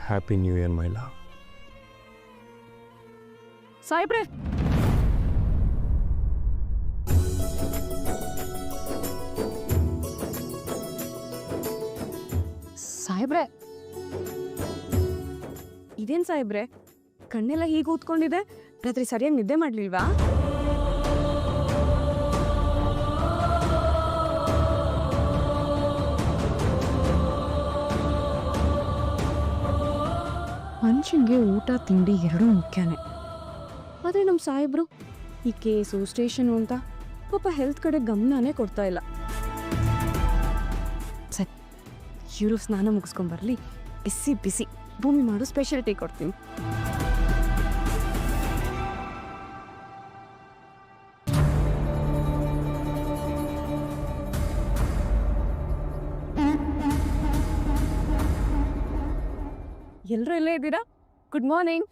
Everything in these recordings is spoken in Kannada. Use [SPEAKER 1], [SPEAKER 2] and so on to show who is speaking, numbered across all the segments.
[SPEAKER 1] Happy new year my love.
[SPEAKER 2] ಸಾಹೇಬ್ರೆ, ಸಾಹೇಬ್ರೆ, ಇದೇನ್ ಸಾಹೇಬ್ರೆ, ಕಣ್ಣೆಲ್ಲ ಹೀಗೆ ಊದ್ಕೊಂಡಿದೆ. ರಾತ್ರಿ ಸರಿಯಾಗಿ ನಿದ್ದೆ ಮಾಡ್ಲಿಲ್ವಾ? ಮನುಷ್ಯನಿಗೆ ಊಟ ತಿಂಡಿ ಎರಡೂ ಮುಖ್ಯನೇ. ಆದರೆ ನಮ್ಮ ಸಾಹೇಬ್ರು ಈ ಕೇಸು ಸ್ಟೇಷನು ಅಂತ ಪಾಪ ಹೆಲ್ತ್ ಕಡೆ ಗಮನನೇ ಕೊಡ್ತಾ ಇಲ್ಲ. ಸರಿ, ಇವರು ಸ್ನಾನ ಮುಗಿಸ್ಕೊಂಬರ್ಲಿ, ಬಿಸಿ ಬಿಸಿ ಭೂಮಿ ಮಾಡು ಸ್ಪೆಷಲ್ ಟೀ ಕೊಡ್ತೀನಿ. ಎಲ್ಲರೂ ಎಲ್ಲೇ ಇದ್ದೀರಾ? Good morning.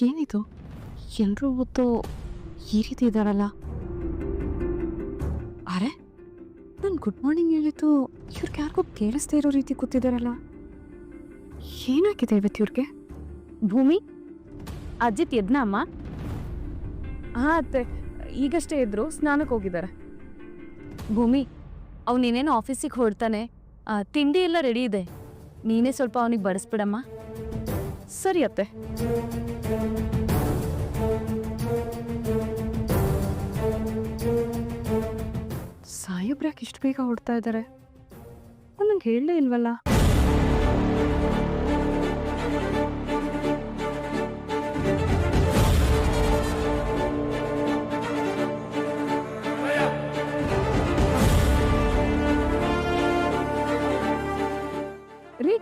[SPEAKER 2] ಏನಿದು, ಎಲ್ಲರೂ ಹೊತ್ತು ಈ ರೀತಿ ಇದ್ದಾರಲ್ಲ? ಅರೆ, ನಾನು ಗುಡ್ ಮಾರ್ನಿಂಗ್ ಹೇಳಿದ್ದು ಇವ್ರಿಗೆ ಯಾರಿಗೂ ಕೇಳಿಸ್ತಾ ಇರೋ ರೀತಿ ಕೂತಿದ್ದಾರಲ್ಲ. ಏನಾಗಿದೆ ಇವತ್ತು ಇವ್ರಿಗೆ? ಭೂಮಿ, ಅಜಿತ್ ಎದ್ನ ಅಮ್ಮ? ಹಾಂ ಅತ್ತೆ, ಈಗಷ್ಟೇ ಇದ್ರು, ಸ್ನಾನಕ್ಕೆ ಹೋಗಿದ್ದಾರೆ. ಭೂಮಿ, ಅವನೇನೇನು ಆಫೀಸಿಗೆ ಹೊರಡ್ತಾನೆ, ತಿಂಡಿ ಎಲ್ಲ ರೆಡಿ ಇದೆ, ನೀನೇ ಸ್ವಲ್ಪ ಅವನಿಗೆ ಬಡಿಸ್ಬಿಡಮ್ಮ. ಸರಿ ಅತ್ತೆ. ಸಾಹೇಬ್ರ್ಯಾಕೆ ಇಷ್ಟು ಬೇಗ ಹೊಡ್ತಾ ಇದ್ದಾರೆ? ನಂಗೆ ಹೇಳಲೇ ಇಲ್ವಲ್ಲ. ರೀ,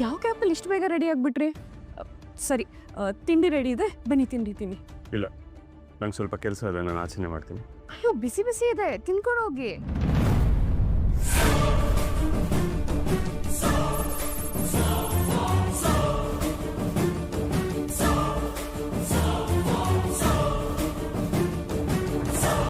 [SPEAKER 2] ಯಾವ ಕ್ಯಾಪಲ್ಲಿ ಇಷ್ಟು ಬೇಗ ರೆಡಿ ಆಗಿಬಿಟ್ರಿ? ಸರಿ, ತಿಂಡಿ ರೆಡಿ ಇದೆ, ಬನ್ನಿ ತಿಂಡಿ ತಿನ್ನಿ.
[SPEAKER 1] ಇಲ್ಲ, ನಂಗೆ ಸ್ವಲ್ಪ ಕೆಲಸ ಇದೆ, ನಾನು ಆಚರಣೆ ಮಾಡ್ತೀನಿ.
[SPEAKER 2] ಅಯ್ಯೋ, ಬಿಸಿ ಬಿಸಿ ಇದೆ, ತಿನ್ಕೊಂಡು ಹೋಗಿ.